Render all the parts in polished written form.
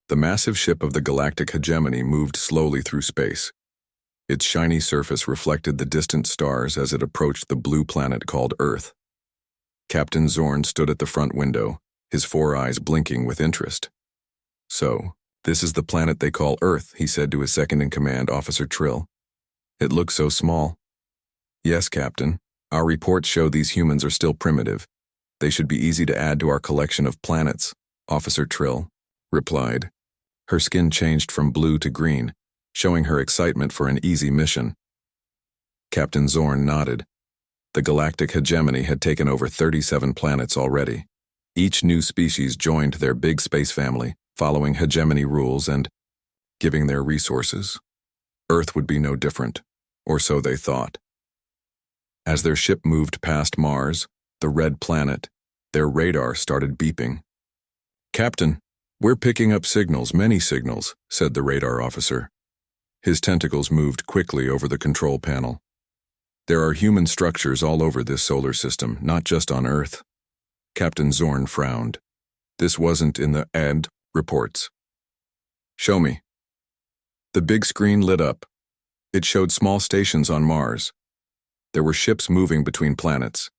The massive ship of the Galactic hegemony moved slowly through space. Its shiny surface reflected the distant stars as it approached the blue planet called Earth. Captain Zorn stood at the front window, his 4 eyes blinking with interest. "So, this is the planet they call Earth," he said to his second-in-command, Officer Trill. "It looks so small." "Yes, Captain. Our reports show these humans are still primitive. They should be easy to add to our collection of planets," Officer Trill replied. Her skin changed from blue to green, showing her excitement for an easy mission. Captain Zorn nodded. The Galactic hegemony had taken over 37 planets already. Each new species joined their big space family, following hegemony rules and giving their resources. Earth would be no different, or so they thought. As their ship moved past Mars, the red planet, their radar started beeping. "Captain, we're picking up signals, many signals," said the radar officer. His tentacles moved quickly over the control panel. "There are human structures all over this solar system, not just on Earth." Captain Zorn frowned. This wasn't in the AD reports. "Show me." The big screen lit up. It showed small stations on Mars. There were ships moving between planets.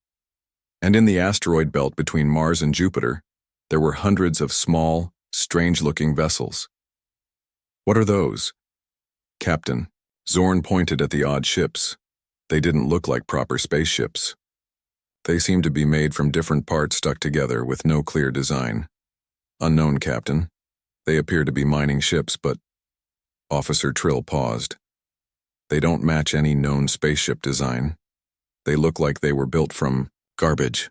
And in the asteroid belt between Mars and Jupiter, there were hundreds of small, strange-looking vessels. "What are those?" "Captain," Zorn pointed at the odd ships. They didn't look like proper spaceships. They seemed to be made from different parts stuck together with no clear design. "Unknown, Captain. They appear to be mining ships, but..." Officer Trill paused. "They don't match any known spaceship design. They look like they were built from garbage."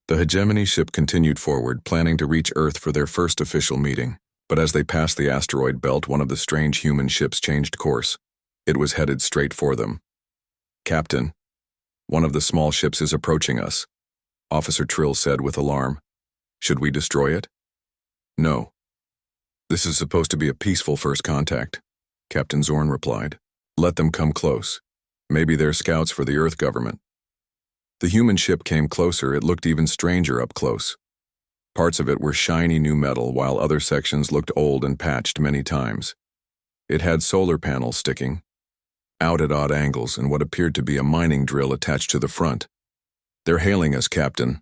The hegemony ship continued forward, planning to reach Earth for their first official meeting. But as they passed the asteroid belt, one of the strange human ships changed course. It was headed straight for them. "Captain, one of the small ships is approaching us," Officer Trill said with alarm. "Should we destroy it?" "No. This is supposed to be a peaceful first contact," Captain Zorn replied. "Let them come close. Maybe they're scouts for the Earth government." The human ship came closer. It looked even stranger up close. Parts of it were shiny new metal, while other sections looked old and patched many times. It had solar panels sticking out at odd angles and what appeared to be a mining drill attached to the front. "They're hailing us, Captain,"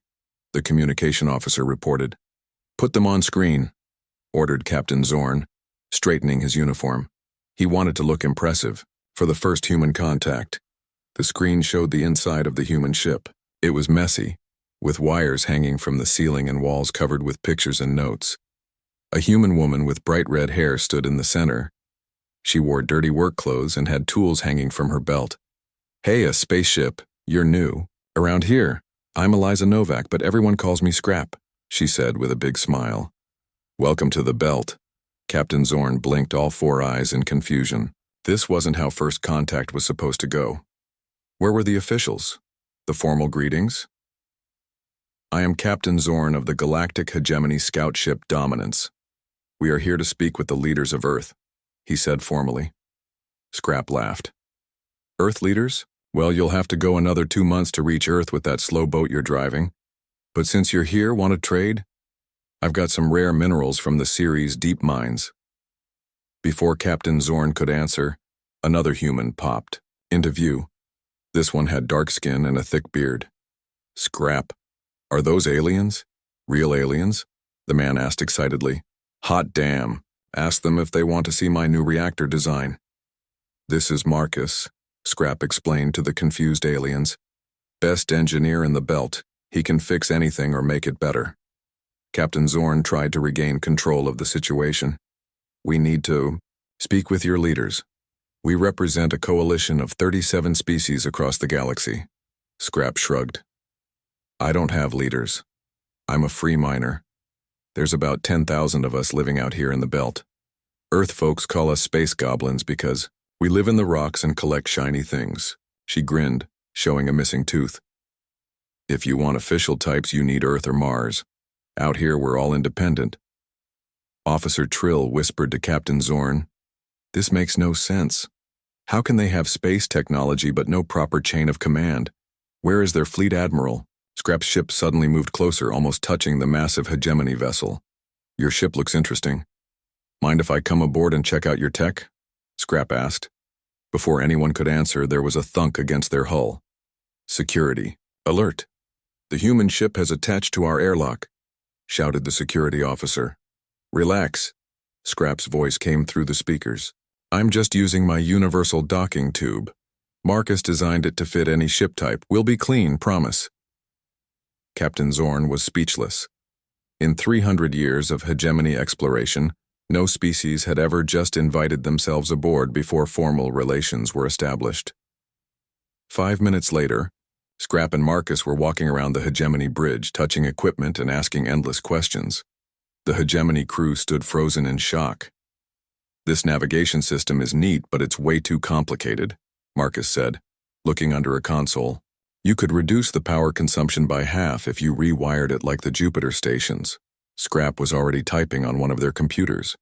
the communication officer reported. "Put them on screen," ordered Captain Zorn, straightening his uniform. He wanted to look impressive for the first human contact. The screen showed the inside of the human ship. It was messy, with wires hanging from the ceiling and walls covered with pictures and notes. A human woman with bright red hair stood in the center. She wore dirty work clothes and had tools hanging from her belt. "Hey, a spaceship, you're new. Around here, I'm Eliza Novak, but everyone calls me Scrap," she said with a big smile. "Welcome to the belt." Captain Zorn blinked, all 4 eyes in confusion. This wasn't how first contact was supposed to go. Where were the officials? The formal greetings? "I am Captain Zorn of the Galactic Hegemony scout ship Dominance. We are here to speak with the leaders of Earth," he said formally. Scrap laughed. "Earth leaders? Well, you'll have to go another 2 months to reach Earth with that slow boat you're driving. But since you're here, want to trade? I've got some rare minerals from the series Deep Mines." Before Captain Zorn could answer, another human popped into view. This one had dark skin and a thick beard. "Scrap, are those aliens? Real aliens?" the man asked excitedly. "Hot damn. Ask them if they want to see my new reactor design." "This is Marcus," Scrap explained to the confused aliens. "Best engineer in the belt. He can fix anything or make it better." Captain Zorn tried to regain control of the situation. "We need to speak with your leaders. We represent a coalition of 37 species across the galaxy." Scrap shrugged. "I don't have leaders. I'm a free miner. There's about 10,000 of us living out here in the belt. Earth folks call us space goblins because we live in the rocks and collect shiny things." She grinned, showing a missing tooth. "If you want official types, you need Earth or Mars. Out here, we're all independent." Officer Trill whispered to Captain Zorn, "This makes no sense. How can they have space technology but no proper chain of command? Where is their fleet admiral?" Scrap's ship suddenly moved closer, almost touching the massive hegemony vessel. "Your ship looks interesting." Mind if I come aboard and check out your tech? Scrap asked. Before anyone could answer, there was a thunk against their hull. Security. Alert. The human ship has attached to our airlock, shouted the security officer. Relax. Scrap's voice came through the speakers. I'm just using my universal docking tube. Marcus designed it to fit any ship type. We'll be clean, promise. Captain Zorn was speechless. In 300 years of hegemony exploration, no species had ever just invited themselves aboard before formal relations were established. 5 minutes later, Scrap and Marcus were walking around the hegemony bridge, touching equipment and asking endless questions. The hegemony crew stood frozen in shock. This navigation system is neat, but it's way too complicated, Marcus said, looking under a console. You could reduce the power consumption by half if you rewired it like the Jupiter stations. Scrap was already typing on one of their computers.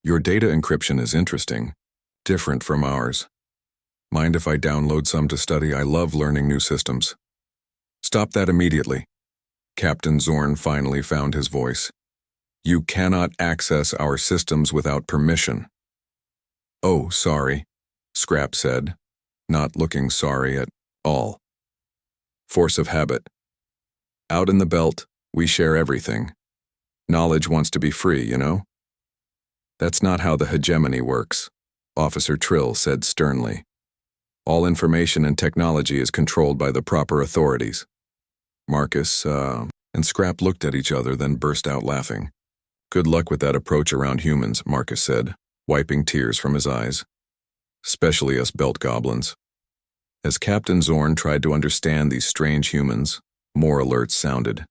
Your data encryption is interesting, different from ours. Mind if I download some to study? I love learning new systems. Stop that immediately. Captain Zorn finally found his voice. You cannot access our systems without permission. Oh, sorry, Scrap said, not looking sorry at all. Force of habit. Out in the belt, we share everything. Knowledge wants to be free, you know? That's not how the hegemony works, Officer Trill said sternly. All information and technology is controlled by the proper authorities. Marcus, and Scrap looked at each other, then burst out laughing. Good luck with that approach around humans, Marcus said, wiping tears from his eyes. Especially us belt goblins. As Captain Zorn tried to understand these strange humans, more alerts sounded.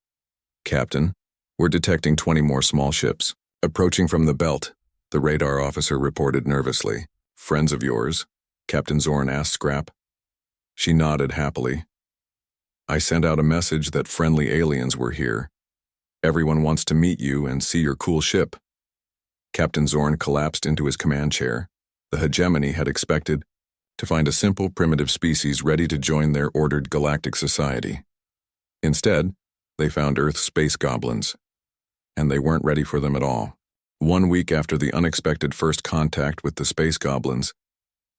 Captain, we're detecting 20 more small ships. Approaching from the belt, the radar officer reported nervously. Friends of yours? Captain Zorn asked Scrap. She nodded happily. I sent out a message that friendly aliens were here. Everyone wants to meet you and see your cool ship. Captain Zorn collapsed into his command chair. The hegemony had expected to find a simple, primitive species ready to join their ordered galactic society. Instead, they found Earth's space goblins, and they weren't ready for them at all. 1 week after the unexpected first contact with the space goblins,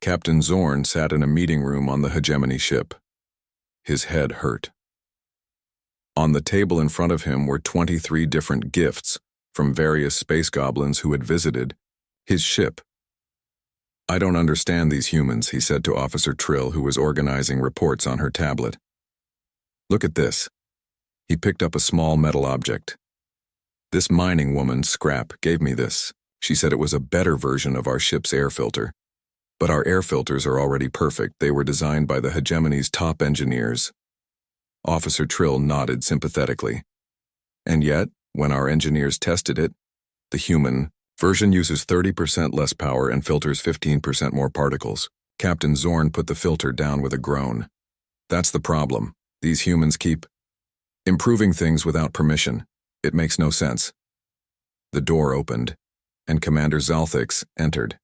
Captain Zorn sat in a meeting room on the hegemony ship. His head hurt. On the table in front of him were 23 different gifts from various space goblins who had visited his ship. I don't understand these humans, he said to Officer Trill, who was organizing reports on her tablet. Look at this. He picked up a small metal object. This mining woman, Scrap, gave me this. She said it was a better version of our ship's air filter. But our air filters are already perfect. They were designed by the hegemony's top engineers. Officer Trill nodded sympathetically. And yet, when our engineers tested it, the human version uses 30% less power and filters 15% more particles. Captain Zorn put the filter down with a groan. That's the problem. These humans keep improving things without permission. It makes no sense. The door opened, and Commander Zalthix entered.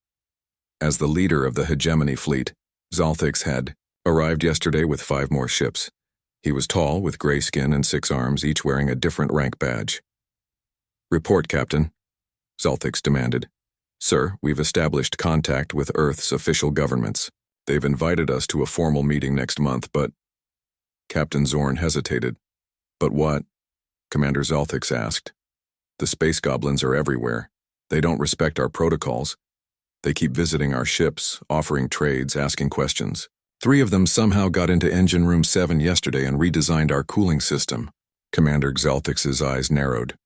As the leader of the hegemony fleet, Zalthix had arrived yesterday with 5 more ships. He was tall, with gray skin and 6 arms, each wearing a different rank badge. Report, Captain, Zalthix demanded. Sir, we've established contact with Earth's official governments. They've invited us to a formal meeting next month, but... Captain Zorn hesitated. But what? Commander Zalthix asked. The space goblins are everywhere. They don't respect our protocols. They keep visiting our ships, offering trades, asking questions. 3 of them somehow got into Engine Room 7 yesterday and redesigned our cooling system. Commander Zalthix's eyes narrowed.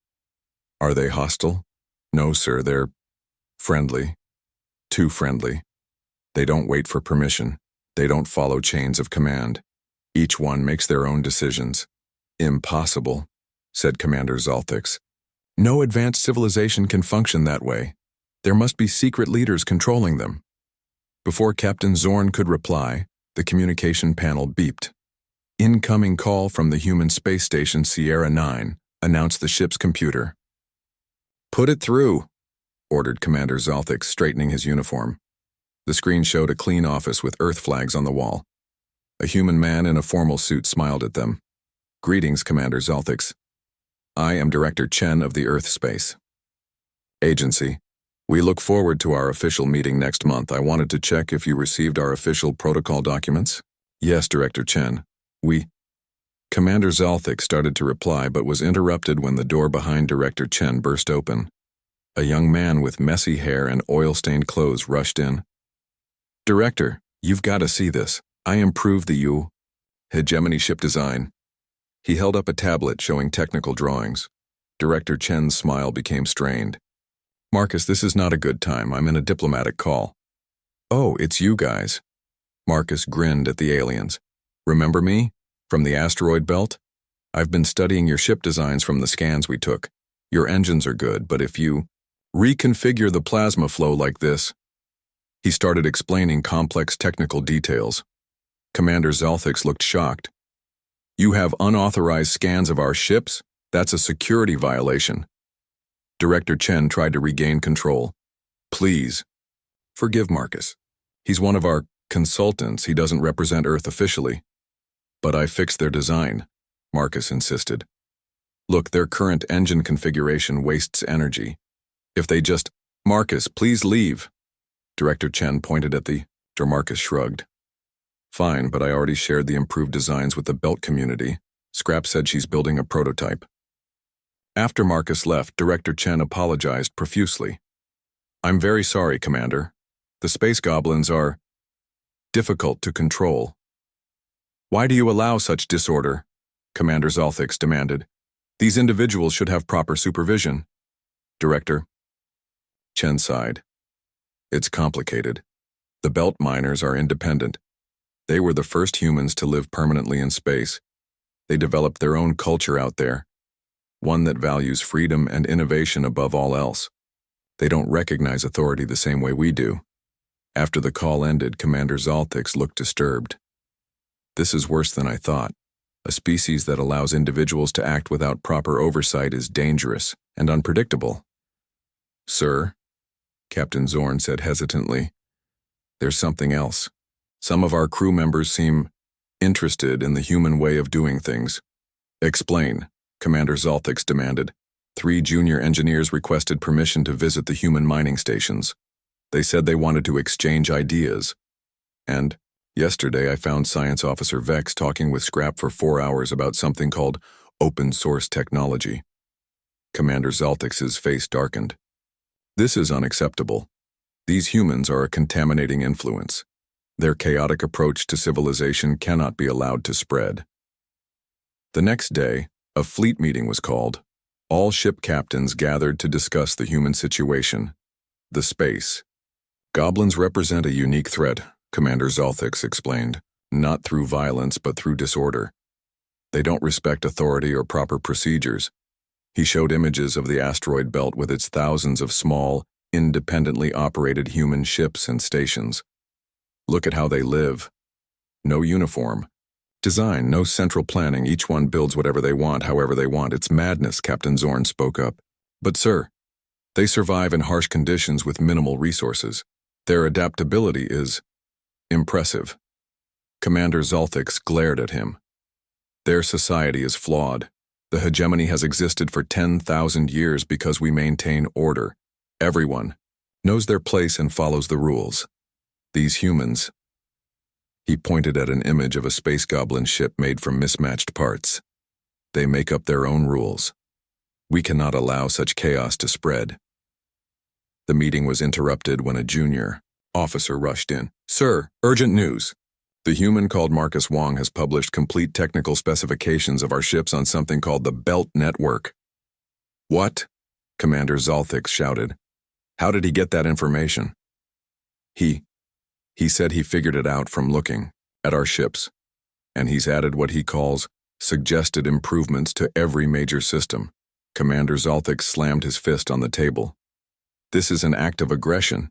Are they hostile? No, sir, they're friendly. Too friendly. They don't wait for permission. They don't follow chains of command. Each one makes their own decisions. Impossible, said Commander Zalthix. No advanced civilization can function that way. There must be secret leaders controlling them. Before Captain Zorn could reply, the communication panel beeped. Incoming call from the human space station Sierra 9, announced the ship's computer. Put it through, ordered Commander Zalthix, straightening his uniform. The screen showed a clean office with Earth flags on the wall. A human man in a formal suit smiled at them. Greetings, Commander Zalthix. I am Director Chen of the Earth Space Agency. We look forward to our official meeting next month. I wanted to check if you received our official protocol documents. Yes, Director Chen. Commander Zalthik started to reply but was interrupted when the door behind Director Chen burst open. A young man with messy hair and oil-stained clothes rushed in. Director, you've got to see this. I improved the hegemony ship design. He held up a tablet showing technical drawings. Director Chen's smile became strained. Marcus, this is not a good time. I'm in a diplomatic call. Oh, it's you guys. Marcus grinned at the aliens. Remember me? From the asteroid belt? I've been studying your ship designs from the scans we took. Your engines are good, but if you reconfigure the plasma flow like this. He started explaining complex technical details. Commander Zalthix looked shocked. You have unauthorized scans of our ships? That's a security violation. Director Chen tried to regain control. Please. Forgive Marcus. He's one of our consultants. He doesn't represent Earth officially. But I fixed their design, Marcus insisted. Look, their current engine configuration wastes energy. If they just... Marcus, please leave. Director Chen pointed at the... Marcus shrugged. Fine, but I already shared the improved designs with the Belt community. Scrap said she's building a prototype. After Marcus left, Director Chen apologized profusely. I'm very sorry, Commander. The space goblins are difficult to control. Why do you allow such disorder? Commander Zalthix demanded. These individuals should have proper supervision. Director. Chen sighed. It's complicated. The Belt miners are independent. They were the first humans to live permanently in space. They developed their own culture out there, one that values freedom and innovation above all else. They don't recognize authority the same way we do. After the call ended, Commander Zalthix looked disturbed. This is worse than I thought. A species that allows individuals to act without proper oversight is dangerous and unpredictable. Sir, Captain Zorn said hesitantly, there's something else. Some of our crew members seem interested in the human way of doing things. Explain, Commander Zalthix demanded. 3 junior engineers requested permission to visit the human mining stations. They said they wanted to exchange ideas. And yesterday I found Science Officer Vex talking with Scrap for 4 hours about something called open source technology. Commander Zalthix's face darkened. This is unacceptable. These humans are a contaminating influence. Their chaotic approach to civilization cannot be allowed to spread. The next day, a fleet meeting was called. All ship captains gathered to discuss the human situation. The space. Goblins represent a unique threat, Commander Zalthix explained, not through violence but through disorder. They don't respect authority or proper procedures. He showed images of the asteroid belt with its thousands of small, independently operated human ships and stations. Look at how they live. No uniform. Design, no central planning. Each one builds whatever they want, however they want. It's madness, Captain Zorn spoke up. But sir, they survive in harsh conditions with minimal resources. Their adaptability is impressive. Commander Zalthix glared at him. Their society is flawed. The hegemony has existed for 10,000 years because we maintain order. Everyone knows their place and follows the rules. These humans... He pointed at an image of a space goblin ship made from mismatched parts. They make up their own rules. We cannot allow such chaos to spread. The meeting was interrupted when a junior officer rushed in. Sir, urgent news. The human called Marcus Wong has published complete technical specifications of our ships on something called the Belt Network. What? Commander Zalthix shouted. How did he get that information? He said he figured it out from looking at our ships, and he's added what he calls suggested improvements to every major system. Commander Zalthix slammed his fist on the table. This is an act of aggression.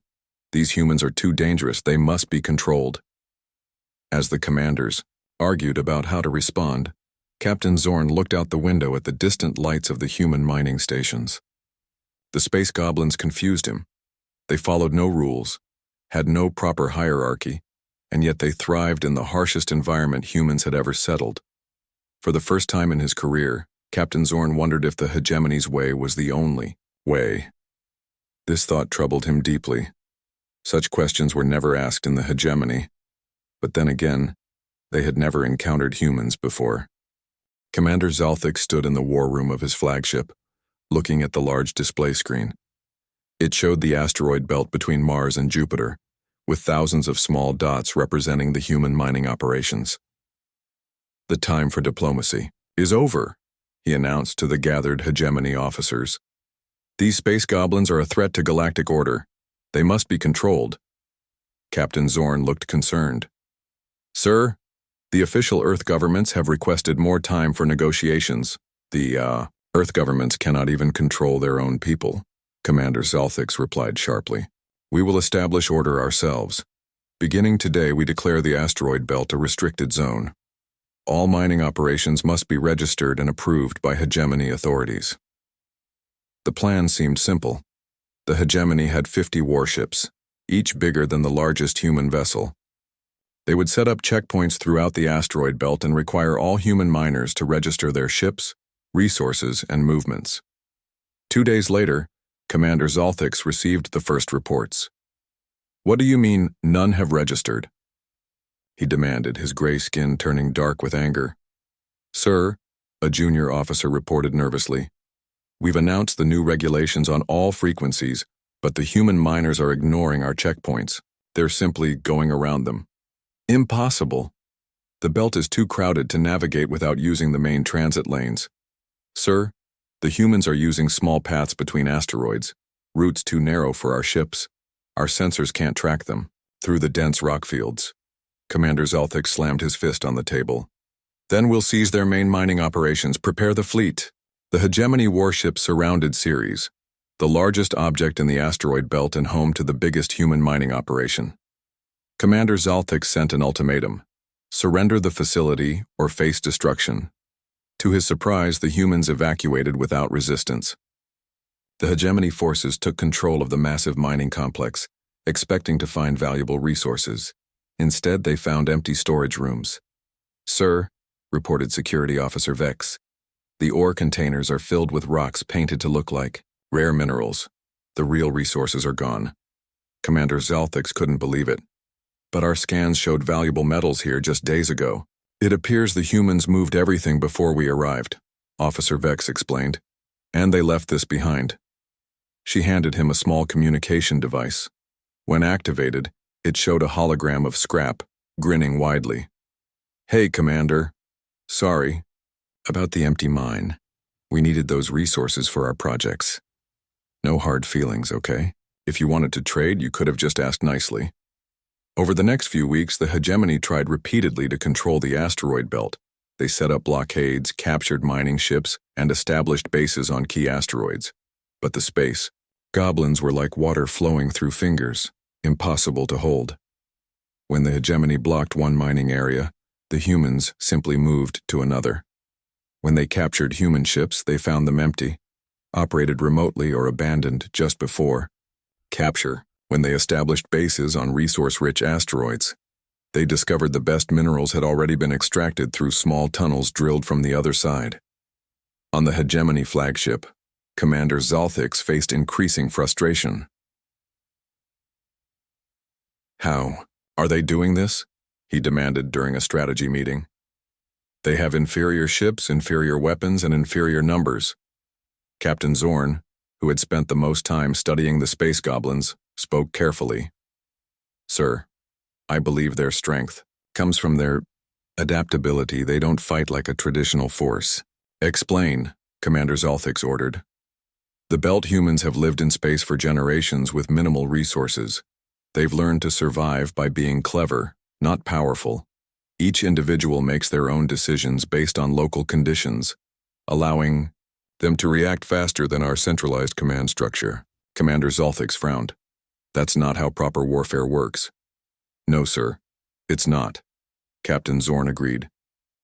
These humans are too dangerous. They must be controlled. As the commanders argued about how to respond, Captain Zorn looked out the window at the distant lights of the human mining stations. The space goblins confused him. They followed no rules, had no proper hierarchy, and yet they thrived in the harshest environment humans had ever settled. For the first time in his career, Captain Zorn wondered if the hegemony's way was the only way. This thought troubled him deeply. Such questions were never asked in the hegemony. But then again, they had never encountered humans before. Commander Zalthik stood in the war room of his flagship, looking at the large display screen. It showed the asteroid belt between Mars and Jupiter, with thousands of small dots representing the human mining operations. "The time for diplomacy is over," he announced to the gathered hegemony officers. "These space goblins are a threat to galactic order. They must be controlled." Captain Zorn looked concerned. "Sir, the official Earth governments have requested more time for negotiations. The Earth governments cannot even control their own people," Commander Zalthix replied sharply. "We will establish order ourselves. Beginning today, we declare the asteroid belt a restricted zone. All mining operations must be registered and approved by hegemony authorities." The plan seemed simple. The hegemony had 50 warships, each bigger than the largest human vessel. They would set up checkpoints throughout the asteroid belt and require all human miners to register their ships, resources, and movements. 2 days later, Commander Zalthix received the first reports. "What do you mean, none have registered?" he demanded, his gray skin turning dark with anger. "Sir," a junior officer reported nervously, "we've announced the new regulations on all frequencies, but the human miners are ignoring our checkpoints. They're simply going around them." "Impossible. The belt is too crowded to navigate without using the main transit lanes. Sir, the humans are using small paths between asteroids, routes too narrow for our ships. Our sensors can't track them through the dense rock fields." Commander Zalthik slammed his fist on the table. "Then we'll seize their main mining operations. Prepare the fleet." The hegemony warship surrounded Ceres, the largest object in the asteroid belt and home to the biggest human mining operation. Commander Zalthik sent an ultimatum: surrender the facility or face destruction. To his surprise, the humans evacuated without resistance. The hegemony forces took control of the massive mining complex, expecting to find valuable resources. Instead, they found empty storage rooms. "Sir," reported Security Officer Vex, "the ore containers are filled with rocks painted to look like rare minerals. The real resources are gone." Commander Zalthix couldn't believe it. "But our scans showed valuable metals here just days ago." "It appears the humans moved everything before we arrived," Officer Vex explained. "And they left this behind." She handed him a small communication device. When activated, it showed a hologram of Scrap, grinning widely. "Hey, Commander. Sorry about the empty mine. We needed those resources for our projects. No hard feelings, okay? If you wanted to trade, you could have just asked nicely." Over the next few weeks, the hegemony tried repeatedly to control the asteroid belt. They set up blockades, captured mining ships, and established bases on key asteroids. But the space goblins were like water flowing through fingers, impossible to hold. When the hegemony blocked one mining area, the humans simply moved to another. When they captured human ships, they found them empty, operated remotely or abandoned just before capture. When they established bases on resource-rich asteroids, they discovered the best minerals had already been extracted through small tunnels drilled from the other side. On the hegemony flagship, Commander Zalthix faced increasing frustration. "How are they doing this?" he demanded during a strategy meeting. "They have inferior ships, inferior weapons, and inferior numbers." Captain Zorn, who had spent the most time studying the space goblins, spoke carefully. "Sir, I believe their strength comes from their adaptability. They don't fight like a traditional force." "Explain," Commander Zalthix ordered. "The Belt humans have lived in space for generations with minimal resources. They've learned to survive by being clever, not powerful. Each individual makes their own decisions based on local conditions, allowing them to react faster than our centralized command structure." Commander Zalthix frowned. "That's not how proper warfare works." "No, sir, it's not," Captain Zorn agreed.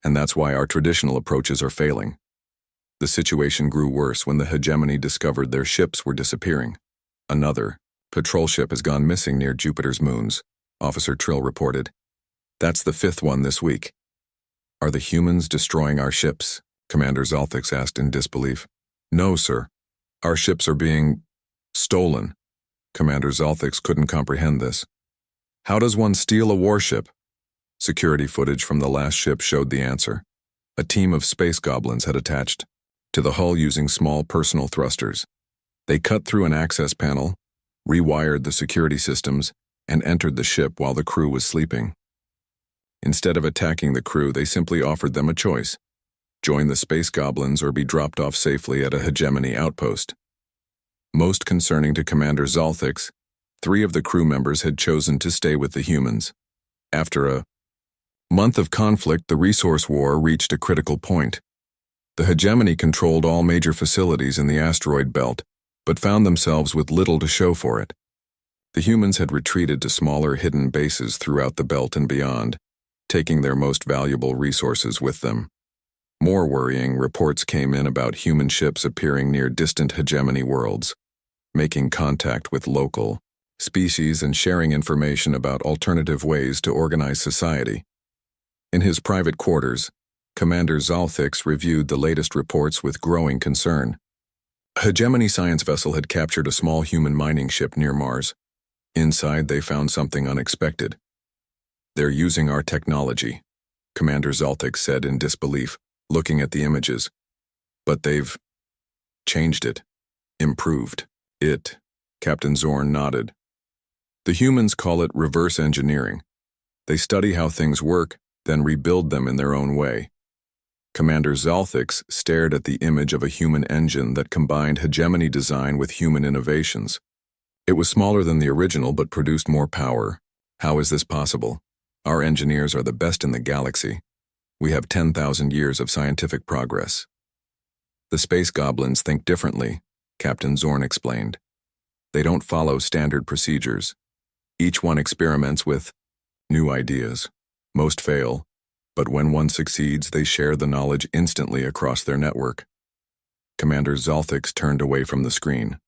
"And that's why our traditional approaches are failing." The situation grew worse when the hegemony discovered their ships were disappearing. "Another patrol ship has gone missing near Jupiter's moons," Officer Trill reported. "That's the 5th one this week." "Are the humans destroying our ships?" Commander Zalthix asked in disbelief. "No, sir. Our ships are being stolen," Commander Zalthix couldn't comprehend this. How does one steal a warship? Security footage from the last ship showed the answer. A team of space goblins had attached to the hull using small personal thrusters. They cut through an access panel, rewired the security systems, and entered the ship while the crew was sleeping. Instead of attacking the crew, they simply offered them a choice: join the space goblins or be dropped off safely at a hegemony outpost. Most concerning to Commander Zalthix, 3 of the crew members had chosen to stay with the humans. After a month of conflict, the resource war reached a critical point. The hegemony controlled all major facilities in the asteroid belt, but found themselves with little to show for it. The humans had retreated to smaller hidden bases throughout the belt and beyond, taking their most valuable resources with them. More worrying reports came in about human ships appearing near distant hegemony worlds, making contact with local species and sharing information about alternative ways to organize society. In his private quarters, Commander Zalthix reviewed the latest reports with growing concern. A hegemony science vessel had captured a small human mining ship near Mars. Inside, they found something unexpected. "They're using our technology," Commander Zalthix said in disbelief, looking at the images. "But they've changed it, improved it." Captain Zorn nodded. "The humans call it reverse engineering. They study how things work, then rebuild them in their own way." Commander Zalthix stared at the image of a human engine that combined hegemony design with human innovations. It was smaller than the original but produced more power. "How is this possible? Our engineers are the best in the galaxy. We have 10,000 years of scientific progress." "The space goblins think differently," Captain Zorn explained. "They don't follow standard procedures. Each one experiments with new ideas. Most fail, but when one succeeds, they share the knowledge instantly across their network." Commander Zalthix turned away from the screen.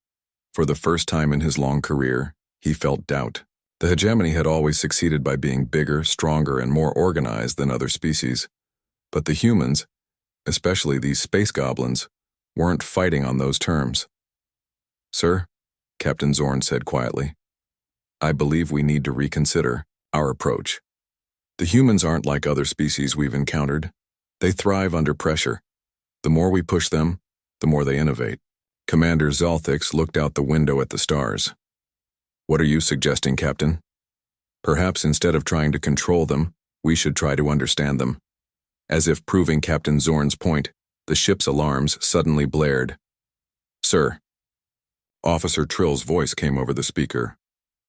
For the first time in his long career, he felt doubt. The hegemony had always succeeded by being bigger, stronger, and more organized than other species. But the humans, especially these space goblins, weren't fighting on those terms. "Sir," Captain Zorn said quietly, "I believe we need to reconsider our approach. The humans aren't like other species we've encountered. They thrive under pressure. The more we push them, the more they innovate." Commander Zalthix looked out the window at the stars. "What are you suggesting, Captain?" "Perhaps instead of trying to control them, we should try to understand them." As if proving Captain Zorn's point, the ship's alarms suddenly blared. "Sir." Officer Trill's voice came over the speaker.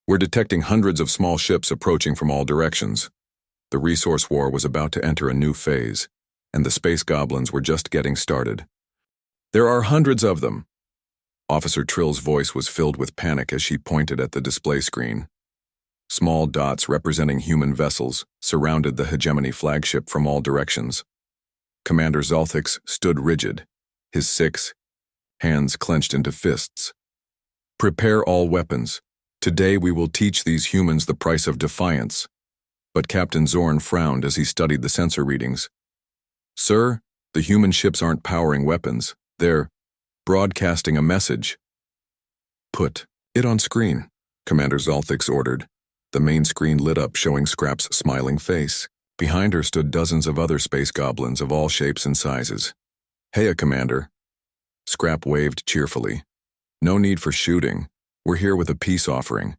"We're detecting hundreds of small ships approaching from all directions." The resource war was about to enter a new phase, and the space goblins were just getting started. "There are hundreds of them." Officer Trill's voice was filled with panic as she pointed at the display screen. Small dots representing human vessels surrounded the hegemony flagship from all directions. Commander Zalthix stood rigid, his 6 hands clenched into fists. "Prepare all weapons. Today we will teach these humans the price of defiance." But Captain Zorn frowned as he studied the sensor readings. "Sir, the human ships aren't powering weapons. They're broadcasting a message." "Put it on screen," Commander Zalthix ordered. The main screen lit up, showing Scrap's smiling face. Behind her stood dozens of other space goblins of all shapes and sizes. "Heya, Commander." Scrap waved cheerfully. "No need for shooting. We're here with a peace offering.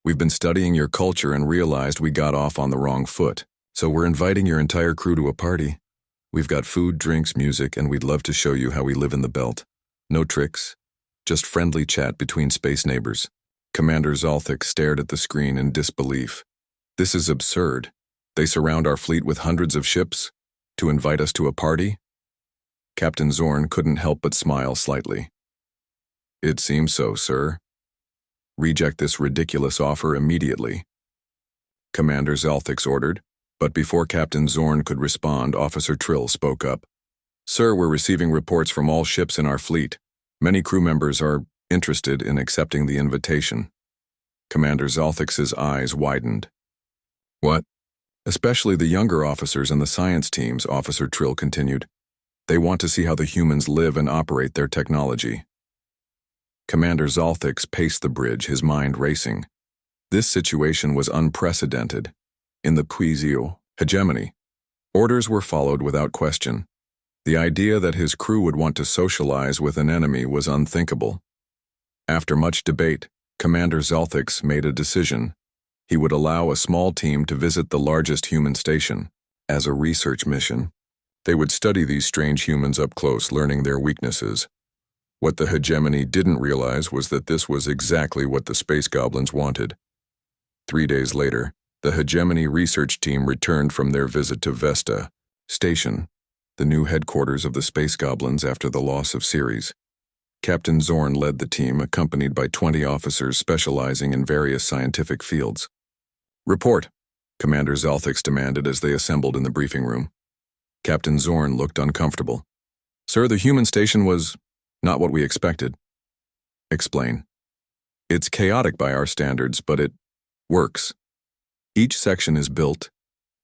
We've been studying your culture and realized we got off on the wrong foot. So we're inviting your entire crew to a party. We've got food, drinks, music, and we'd love to show you how we live in the belt. No tricks, just friendly chat between space neighbors." Commander Zalthix stared at the screen in disbelief. "This is absurd. They surround our fleet with hundreds of ships to invite us to a party?" Captain Zorn couldn't help but smile slightly. "It seems so, sir. Reject this ridiculous offer immediately," Commander Zalthix ordered. But before Captain Zorn could respond, Officer Trill spoke up. "Sir, we're receiving reports from all ships in our fleet. Many crew members are interested in accepting the invitation." Commander Zalthix's eyes widened. "What?" "Especially the younger officers and the science teams," Officer Trill continued. "They want to see how the humans live and operate their technology." Commander Zalthix paced the bridge, his mind racing. This situation was unprecedented. In the Quizio hegemony, orders were followed without question. The idea that his crew would want to socialize with an enemy was unthinkable. After much debate, Commander Zalthix made a decision. He would allow a small team to visit the largest human station as a research mission. They would study these strange humans up close, learning their weaknesses. What the hegemony didn't realize was that this was exactly what the space goblins wanted. 3 days later, the hegemony research team returned from their visit to Vesta Station, the new headquarters of the space goblins after the loss of Ceres. Captain Zorn led the team, accompanied by 20 officers specializing in various scientific fields. "Report," Commander Zalthix demanded as they assembled in the briefing room. Captain Zorn looked uncomfortable. "Sir, the human station was not what we expected." "Explain." "It's chaotic by our standards, but it works. Each section is built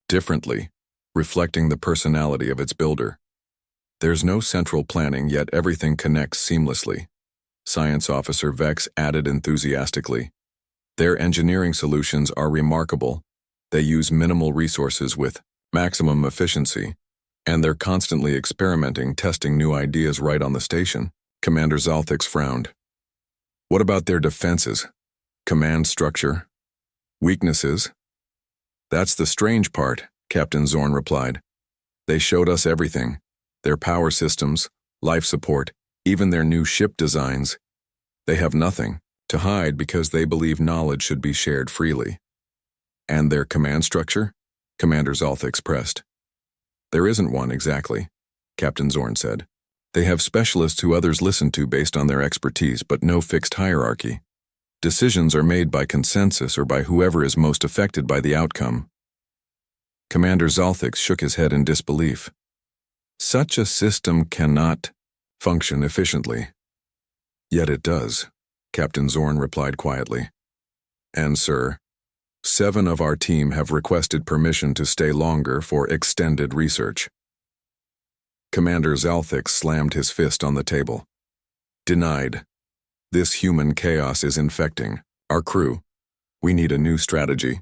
differently, reflecting the personality of its builder. There's no central planning, yet everything connects seamlessly," Science Officer Vex added enthusiastically. "Their engineering solutions are remarkable. They use minimal resources with maximum efficiency, and they're constantly experimenting, testing new ideas right on the station." Commander Zalthix frowned. "What about their defenses? Command structure? Weaknesses?" "That's the strange part," Captain Zorn replied. "They showed us everything. Their power systems, life support, even their new ship designs. They have nothing to hide because they believe knowledge should be shared freely." "And their command structure?" Commander Zalthix pressed. "There isn't one exactly," Captain Zorn said. "They have specialists who others listen to based on their expertise, but no fixed hierarchy. Decisions are made by consensus or by whoever is most affected by the outcome." Commander Zalthix shook his head in disbelief. "Such a system cannot function efficiently." "Yet it does," Captain Zorn replied quietly. "And, sir, 7 of our team have requested permission to stay longer for extended research." Commander Zalthix slammed his fist on the table. "Denied. This human chaos is infecting our crew. We need a new strategy."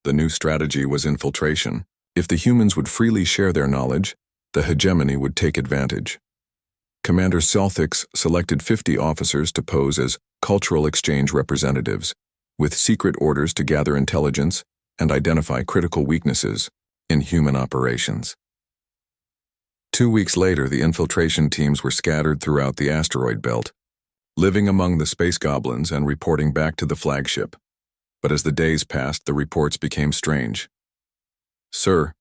The new strategy was infiltration. If the humans would freely share their knowledge, the hegemony would take advantage. Commander Zalthix selected 50 officers to pose as cultural exchange representatives, with secret orders to gather intelligence and identify critical weaknesses in human operations. 2 weeks later, the infiltration teams were scattered throughout the asteroid belt, living among the space goblins and reporting back to the flagship. But as the days passed, the reports became strange. "Sir,"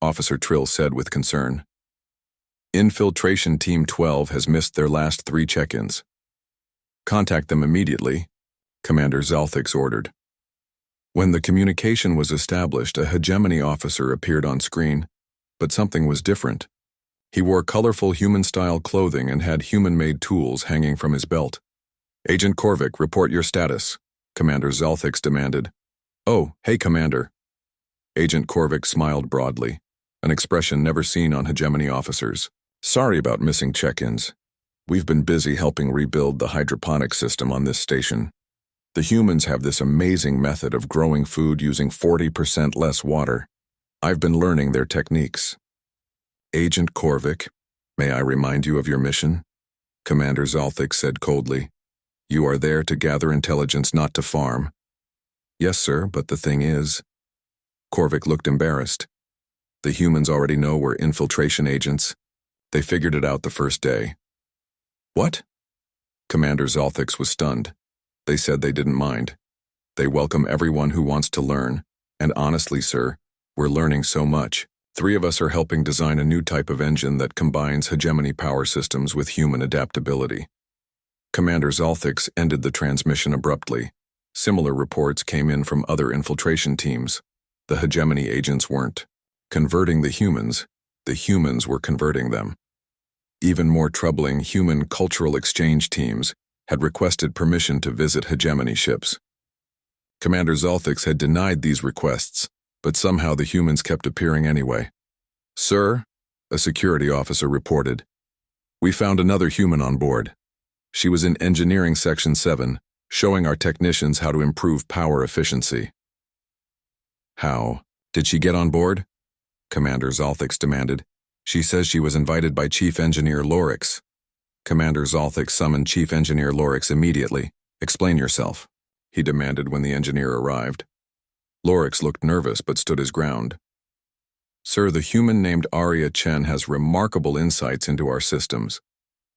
Officer Trill said with concern, "Infiltration Team 12 has missed their last 3 check-ins. Contact them immediately," Commander Zalthix ordered. When the communication was established, a hegemony officer appeared on screen, but something was different. He wore colorful human-style clothing and had human-made tools hanging from his belt. "Agent Korvik, report your status," Commander Zalthix demanded. "Oh, hey, Commander." Agent Korvik smiled broadly, an expression never seen on hegemony officers. "Sorry about missing check-ins. We've been busy helping rebuild the hydroponic system on this station. The humans have this amazing method of growing food using 40% less water. I've been learning their techniques." "Agent Korvik, may I remind you of your mission?" Commander Zalthix said coldly. "You are there to gather intelligence, not to farm." "Yes, sir, but the thing is..." Korvik looked embarrassed. "The humans already know we're infiltration agents. They figured it out the first day." "What?" Commander Zalthix was stunned. "They said they didn't mind. They welcome everyone who wants to learn, and honestly, sir, we're learning so much. 3 of us are helping design a new type of engine that combines hegemony power systems with human adaptability." Commander Zalthix ended the transmission abruptly. Similar reports came in from other infiltration teams. The hegemony agents weren't converting the humans were converting them. Even more troubling, human cultural exchange teams had requested permission to visit hegemony ships. Commander Zalthix had denied these requests, but somehow the humans kept appearing anyway. "Sir," a security officer reported, "we found another human on board. She was in Engineering Section 7, showing our technicians how to improve power efficiency. How? Did she get on board? Commander Zalthix demanded. She says she was invited by Chief Engineer Lorix. Commander Zalthix summoned Chief Engineer Lorix immediately. Explain yourself, he demanded when the engineer arrived. Lorix looked nervous but stood his ground. Sir, the human named Arya Chen has remarkable insights into our systems.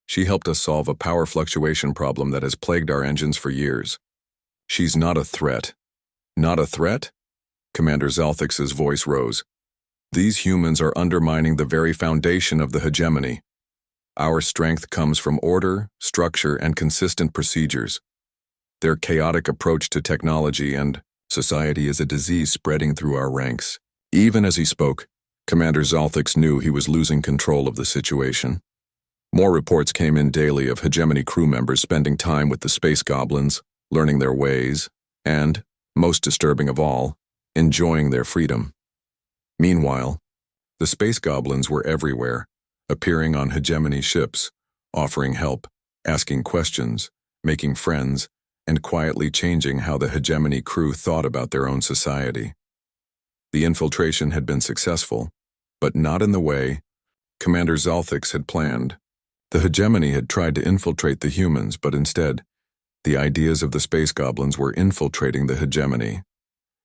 She helped us solve a power fluctuation problem that has plagued our engines for years. She's not a threat. Not a threat? Commander Zalthix's voice rose. These humans are undermining the very foundation of the hegemony. Our strength comes from order, structure, and consistent procedures. Their chaotic approach to technology and society is a disease spreading through our ranks. Even as he spoke, Commander Zalthix knew he was losing control of the situation. More reports came in daily of hegemony crew members spending time with the space goblins, learning their ways, and, most disturbing of all, enjoying their freedom. Meanwhile, the space goblins were everywhere, appearing on hegemony ships, offering help, asking questions, making friends, and quietly changing how the hegemony crew thought about their own society. The infiltration had been successful, but not in the way Commander Zalthix had planned. The hegemony had tried to infiltrate the humans, but instead, the ideas of the space goblins were infiltrating the hegemony.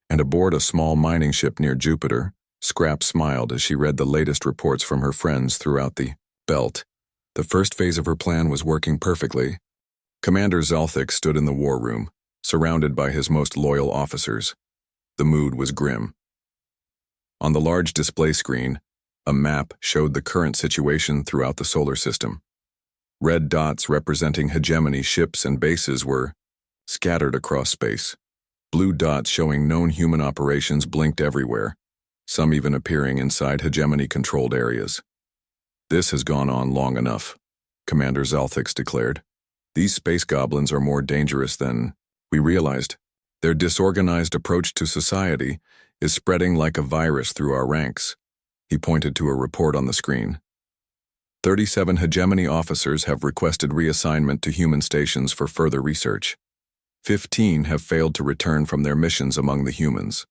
And aboard a small mining ship near Jupiter, Scrap smiled as she read the latest reports from her friends throughout the belt. The first phase of her plan was working perfectly. Commander Zalthix stood in the war room, surrounded by his most loyal officers. The mood was grim. On the large display screen, a map showed the current situation throughout the solar system. Red dots representing hegemony ships and bases were scattered across space. Blue dots showing known human operations blinked everywhere, some even appearing inside hegemony-controlled areas. This has gone on long enough, Commander Zalthix declared. These space goblins are more dangerous than we realized. Their disorganized approach to society is spreading like a virus through our ranks. He pointed to a report on the screen. 37 hegemony officers have requested reassignment to human stations for further research. 15 have failed to return from their missions among the humans.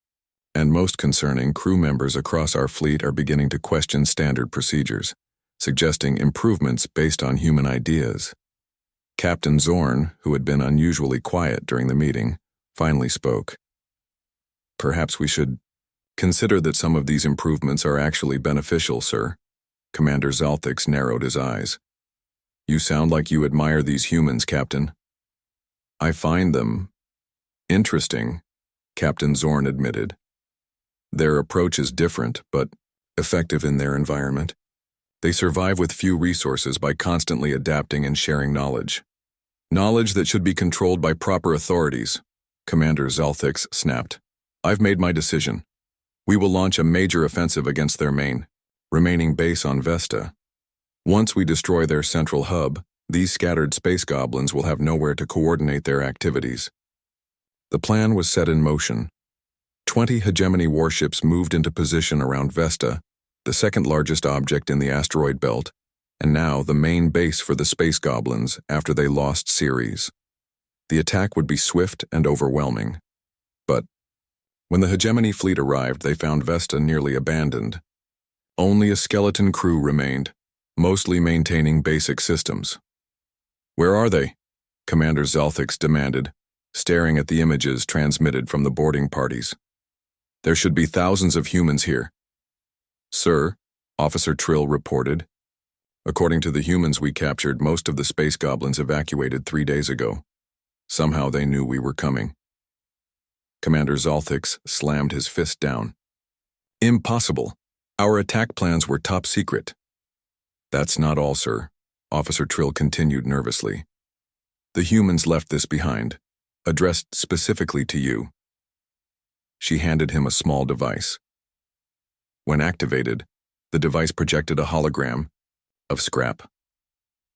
And most concerning, crew members across our fleet are beginning to question standard procedures, suggesting improvements based on human ideas. Captain Zorn, who had been unusually quiet during the meeting, finally spoke. Perhaps we should consider that some of these improvements are actually beneficial, sir. Commander Zalthix narrowed his eyes. You sound like you admire these humans, Captain. I find them interesting, Captain Zorn admitted. Their approach is different, but effective in their environment. They survive with few resources by constantly adapting and sharing knowledge. Knowledge that should be controlled by proper authorities, Commander Zalthix snapped. I've made my decision. We will launch a major offensive against their main, remaining base on Vesta. Once we destroy their central hub, these scattered space goblins will have nowhere to coordinate their activities. The plan was set in motion. 20 hegemony warships moved into position around Vesta, the second largest object in the asteroid belt, and now the main base for the space goblins after they lost Ceres. The attack would be swift and overwhelming. But when the hegemony fleet arrived, they found Vesta nearly abandoned. Only a skeleton crew remained, mostly maintaining basic systems. Where are they? Commander Zalthix demanded, staring at the images transmitted from the boarding parties. There should be thousands of humans here. Sir, Officer Trill reported. According to the humans we captured, most of the space goblins evacuated 3 days ago. Somehow they knew we were coming. Commander Zalthix slammed his fist down. Impossible. Our attack plans were top secret. That's not all, sir, Officer Trill continued nervously. The humans left this behind, addressed specifically to you. She handed him a small device. When activated, the device projected a hologram of Scrap.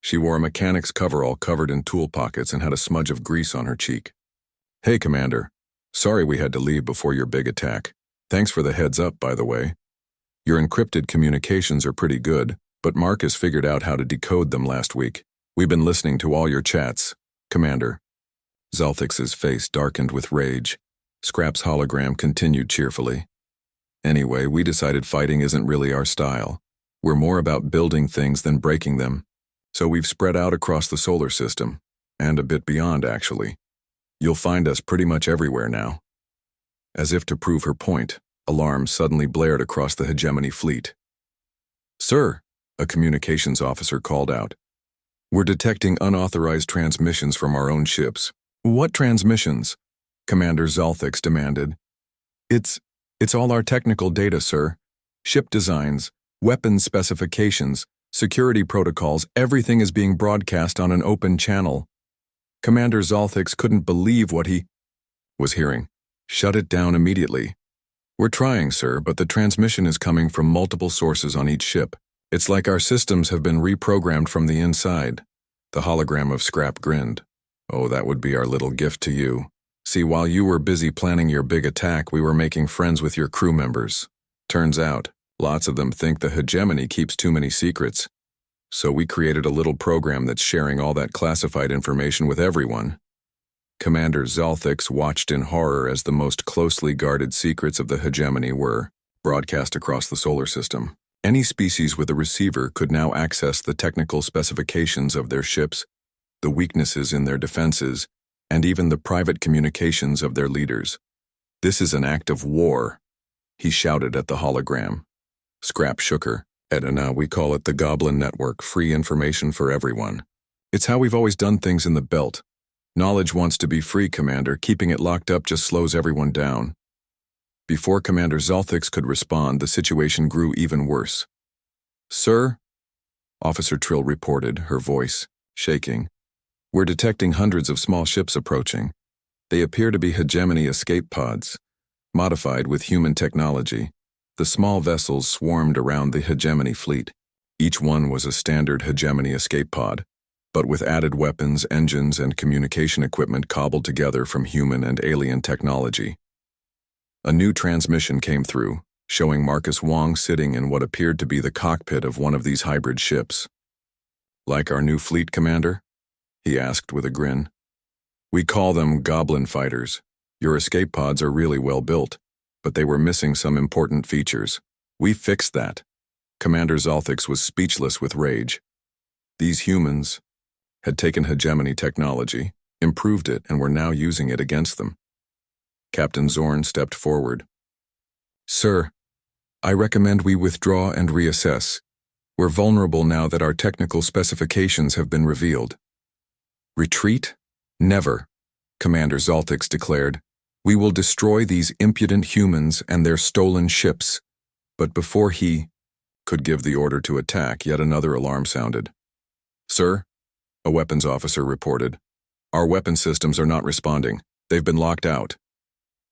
She wore a mechanic's coverall covered in tool pockets and had a smudge of grease on her cheek. Hey, Commander. Sorry we had to leave before your big attack. Thanks for the heads up, by the way. Your encrypted communications are pretty good, but Marcus figured out how to decode them last week. We've been listening to all your chats, Commander. Zalthix's face darkened with rage. Scrap's hologram continued cheerfully. Anyway, we decided fighting isn't really our style. We're more about building things than breaking them. So we've spread out across the solar system, and a bit beyond, actually. You'll find us pretty much everywhere now. As if to prove her point, alarms suddenly blared across the hegemony fleet. Sir, a communications officer called out. We're detecting unauthorized transmissions from our own ships. What transmissions? Commander Zalthix demanded. It's all our technical data, sir. Ship designs, weapons specifications, security protocols, everything is being broadcast on an open channel. Commander Zalthix couldn't believe what he was hearing. Shut it down immediately. We're trying, sir, but the transmission is coming from multiple sources on each ship. It's like our systems have been reprogrammed from the inside. The hologram of Scrap grinned. Oh, that would be our little gift to you. See, while you were busy planning your big attack, we were making friends with your crew members. Turns out, lots of them think the hegemony keeps too many secrets. So we created a little program that's sharing all that classified information with everyone. Commander Zalthix watched in horror as the most closely guarded secrets of the hegemony were broadcast across the solar system. Any species with a receiver could now access the technical specifications of their ships, the weaknesses in their defenses, and even the private communications of their leaders. This is an act of war, he shouted at the hologram. Scrap shook her. Edna, we call it the Goblin Network, free information for everyone. It's how we've always done things in the belt. Knowledge wants to be free, Commander. Keeping it locked up just slows everyone down. Before Commander Zalthix could respond, the situation grew even worse. Sir, Officer Trill reported, her voice shaking. We're detecting hundreds of small ships approaching. They appear to be hegemony escape pods, modified with human technology. The small vessels swarmed around the hegemony fleet. Each one was a standard hegemony escape pod, but with added weapons, engines, and communication equipment cobbled together from human and alien technology. A new transmission came through, showing Marcus Wong sitting in what appeared to be the cockpit of one of these hybrid ships. Like our new fleet, Commander? He asked with a grin. We call them Goblin fighters. Your escape pods are really well built, but they were missing some important features. We fixed that. Commander Zalthix was speechless with rage. These humans had taken hegemony technology, improved it, and were now using it against them. Captain Zorn stepped forward. Sir, I recommend we withdraw and reassess. We're vulnerable now that our technical specifications have been revealed. Retreat? Never, Commander Zalthix declared. We will destroy these impudent humans and their stolen ships. But before he could give the order to attack, yet another alarm sounded. Sir, a weapons officer reported. Our weapon systems are not responding. They've been locked out.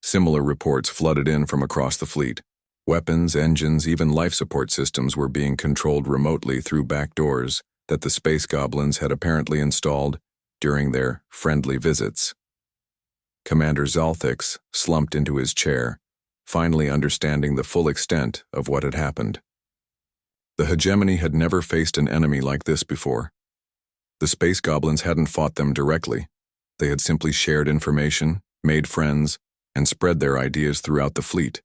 Similar reports flooded in from across the fleet. Weapons, engines, even life support systems were being controlled remotely through back doors that the space goblins had apparently installed during their friendly visits. Commander Zalthix slumped into his chair, finally understanding the full extent of what had happened. The hegemony had never faced an enemy like this before. The space goblins hadn't fought them directly. They had simply shared information, made friends, and spread their ideas throughout the fleet.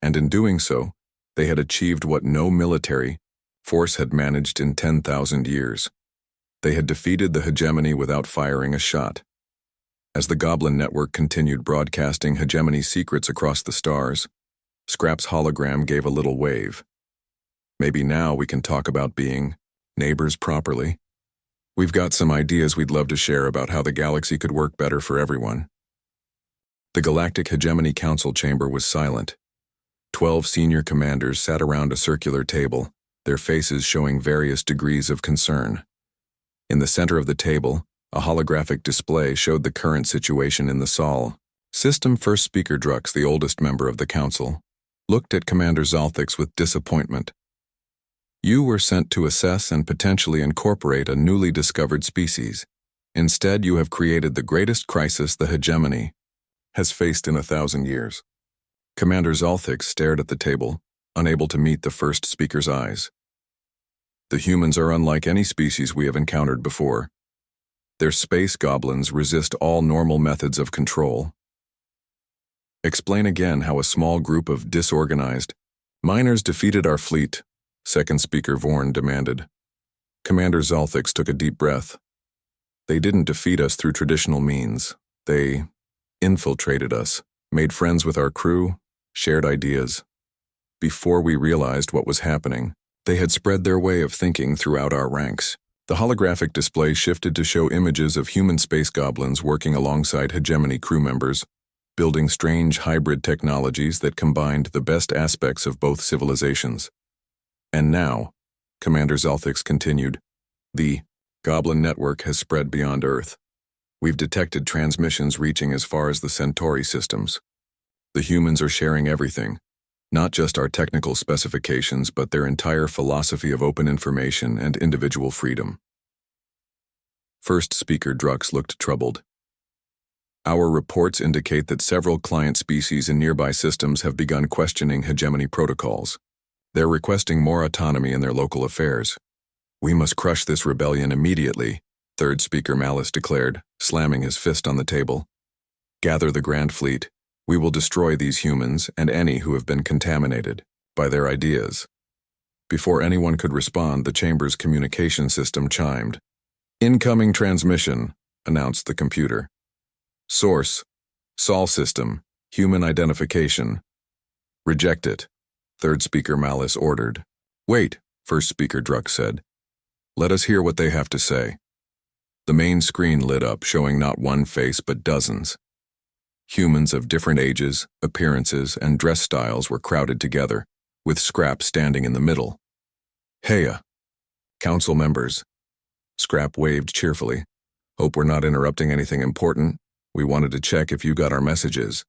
And in doing so, they had achieved what no military force had managed in 10,000 years. They had defeated the hegemony without firing a shot. As the Goblin Network continued broadcasting hegemony secrets across the stars, Scrap's hologram gave a little wave. Maybe now we can talk about being neighbors properly. We've got some ideas we'd love to share about how the galaxy could work better for everyone. The Galactic Hegemony Council chamber was silent. 12 senior commanders sat around a circular table, their faces showing various degrees of concern. In the center of the table, a holographic display showed the current situation in the Sol. System First Speaker Drux, the oldest member of the council, looked at Commander Zalthix with disappointment. You were sent to assess and potentially incorporate a newly discovered species. Instead, you have created the greatest crisis the hegemony has faced in 1,000 years. Commander Zalthix stared at the table, unable to meet the first speaker's eyes. The humans are unlike any species we have encountered before. Their space goblins resist all normal methods of control. Explain again how a small group of disorganized miners defeated our fleet, second speaker Vorn demanded. Commander Zalthix took a deep breath. They didn't defeat us through traditional means. They infiltrated us, made friends with our crew, shared ideas. Before we realized what was happening, they had spread their way of thinking throughout our ranks. The holographic display shifted to show images of human space goblins working alongside hegemony crew members, building strange hybrid technologies that combined the best aspects of both civilizations. And now, Commander Zalthix continued, the Goblin network has spread beyond Earth. We've detected transmissions reaching as far as the Centauri systems. The humans are sharing everything, not just our technical specifications, but their entire philosophy of open information and individual freedom. First speaker Drux looked troubled. Our reports indicate that several client species in nearby systems have begun questioning hegemony protocols. They're requesting more autonomy in their local affairs. We must crush this rebellion immediately, third speaker Malice declared, slamming his fist on the table. Gather the Grand Fleet. We will destroy these humans and any who have been contaminated by their ideas. Before anyone could respond, the chamber's communication system chimed. Incoming transmission, announced the computer. Source, Sol system, human identification. Reject it, third speaker Malice ordered. Wait, first speaker Drux said. Let us hear what they have to say. The main screen lit up, showing not one face but dozens. Humans of different ages, appearances, and dress styles were crowded together, with Scrap standing in the middle. Heya, council members. Scrap waved cheerfully. Hope we're not interrupting anything important. We wanted to check if you got our messages.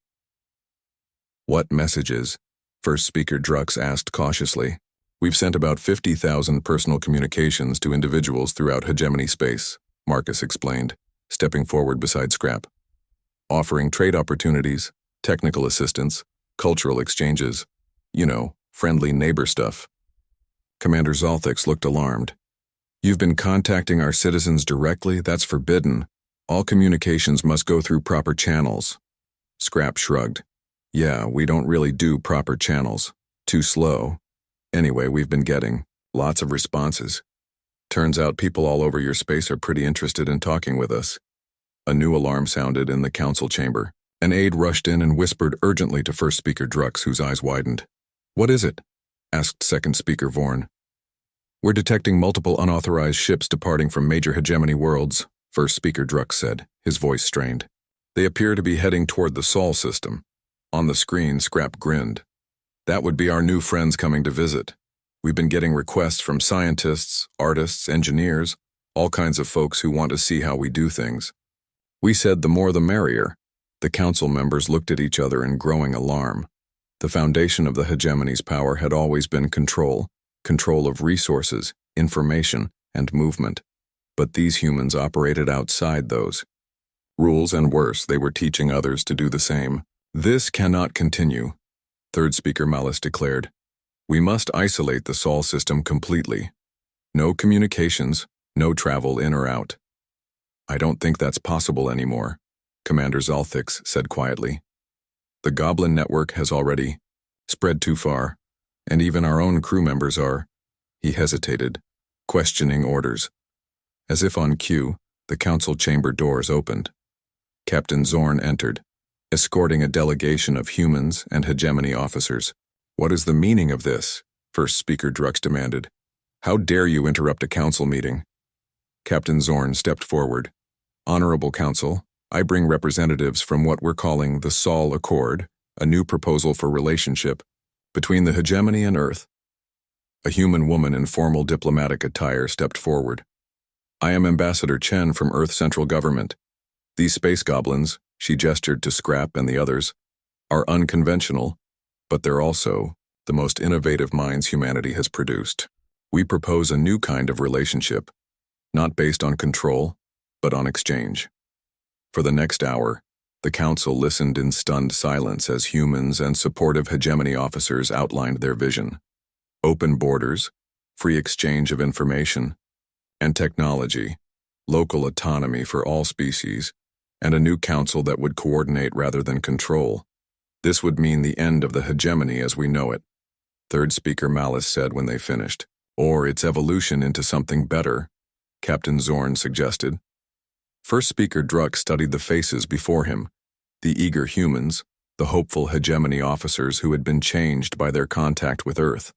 What messages? First speaker Drux asked cautiously. We've sent about 50,000 personal communications to individuals throughout hegemony space, Marcus explained, stepping forward beside Scrap. Offering trade opportunities, technical assistance, cultural exchanges, friendly neighbor stuff. Commander Zalthix looked alarmed. You've been contacting our citizens directly? That's forbidden. All communications must go through proper channels. Scrap shrugged. Yeah, we don't really do proper channels. Too slow. Anyway, we've been getting lots of responses. Turns out people all over your space are pretty interested in talking with us. A new alarm sounded in the council chamber. An aide rushed in and whispered urgently to first speaker Drux, whose eyes widened. What is it? Asked second speaker Vorn. We're detecting multiple unauthorized ships departing from major hegemony worlds, first speaker Drux said, his voice strained. They appear to be heading toward the Sol system. On the screen, Scrap grinned. That would be our new friends coming to visit. We've been getting requests from scientists, artists, engineers, all kinds of folks who want to see how we do things. We said the more the merrier. The council members looked at each other in growing alarm. The foundation of the hegemony's power had always been control of resources, information, and movement. But these humans operated outside those rules, and worse, they were teaching others to do the same. This cannot continue, third speaker Malice declared. We must isolate the Sol system completely. No communications, no travel in or out. I don't think that's possible anymore, Commander Zalthix said quietly. The Goblin network has already spread too far, and even our own crew members are, he hesitated, questioning orders. As if on cue, the council chamber doors opened. Captain Zorn entered, escorting a delegation of humans and hegemony officers. What is the meaning of this? First speaker Drux demanded. How dare you interrupt a council meeting? Captain Zorn stepped forward. Honorable Council, I bring representatives from what we're calling the Sol Accord, a new proposal for relationship between the hegemony and Earth. A human woman in formal diplomatic attire stepped forward. I am Ambassador Chen from Earth Central Government. These space goblins, she gestured to Scrap and the others, are unconventional, but they're also the most innovative minds humanity has produced. We propose a new kind of relationship, not based on control, but on exchange. For the next hour, the council listened in stunned silence as humans and supportive hegemony officers outlined their vision. Open borders, free exchange of information, and technology, local autonomy for all species, and a new council that would coordinate rather than control. This would mean the end of the hegemony as we know it, third speaker Malice said when they finished. Or its evolution into something better, Captain Zorn suggested. First speaker Drux studied the faces before him, the eager humans, the hopeful hegemony officers who had been changed by their contact with Earth.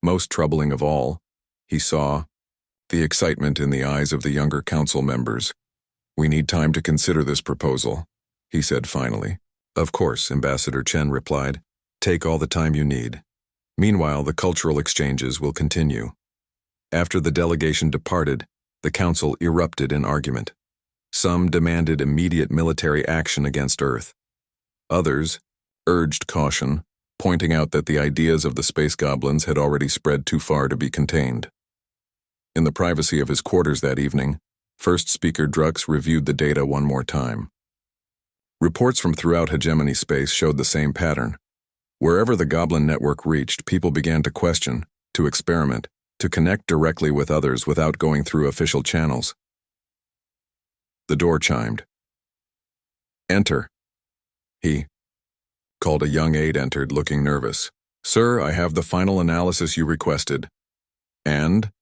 Most troubling of all, he saw the excitement in the eyes of the younger council members. "We need time to consider this proposal," he said finally. "Of course," Ambassador Chen replied. "Take all the time you need. Meanwhile, the cultural exchanges will continue." After the delegation departed, the council erupted in argument. Some demanded immediate military action against Earth. Others urged caution, pointing out that the ideas of the space goblins had already spread too far to be contained. In the privacy of his quarters that evening, first speaker Drux reviewed the data one more time. Reports from throughout hegemony space showed the same pattern. Wherever the goblin network reached, people began to question, to experiment, to connect directly with others without going through official channels. The door chimed. "Enter." He called. A young aide entered, looking nervous. "Sir, I have the final analysis you requested." "And?"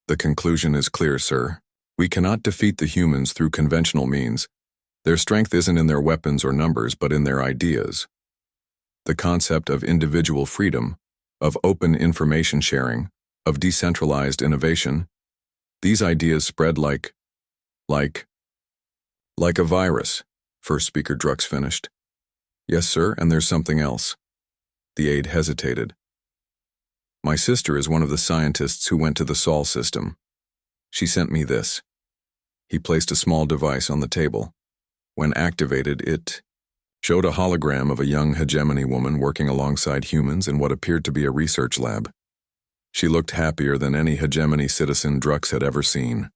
"The conclusion is clear, sir. We cannot defeat the humans through conventional means. Their strength isn't in their weapons or numbers, but in their ideas. The concept of individual freedom, of open information sharing, of decentralized innovation, these ideas spread like a virus," first speaker Drux finished. "Yes, sir, and there's something else." The aide hesitated. "My sister is one of the scientists who went to the Sol system. She sent me this." He placed a small device on the table. When activated, it showed a hologram of a young hegemony woman working alongside humans in what appeared to be a research lab. She looked happier than any hegemony citizen Drux had ever seen.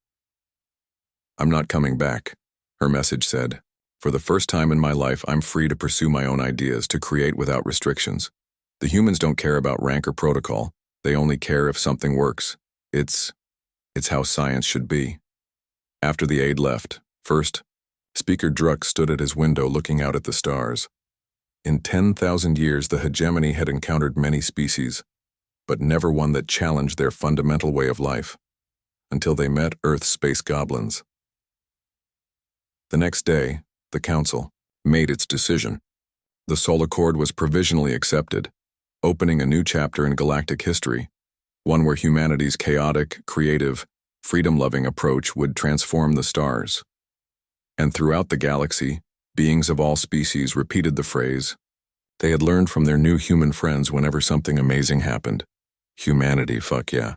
"I'm not coming back," her message said. "For the first time in my life, I'm free to pursue my own ideas, to create without restrictions. The humans don't care about rank or protocol. They only care if something works. It's how science should be." After the aide left, first speaker Drux stood at his window looking out at the stars. In 10,000 years, the hegemony had encountered many species, but never one that challenged their fundamental way of life, until they met Earth's space goblins. The next day, the council made its decision. The Sol Accord was provisionally accepted, opening a new chapter in galactic history, one where humanity's chaotic, creative, freedom-loving approach would transform the stars. And throughout the galaxy, beings of all species repeated the phrase they had learned from their new human friends whenever something amazing happened. Humanity, fuck yeah.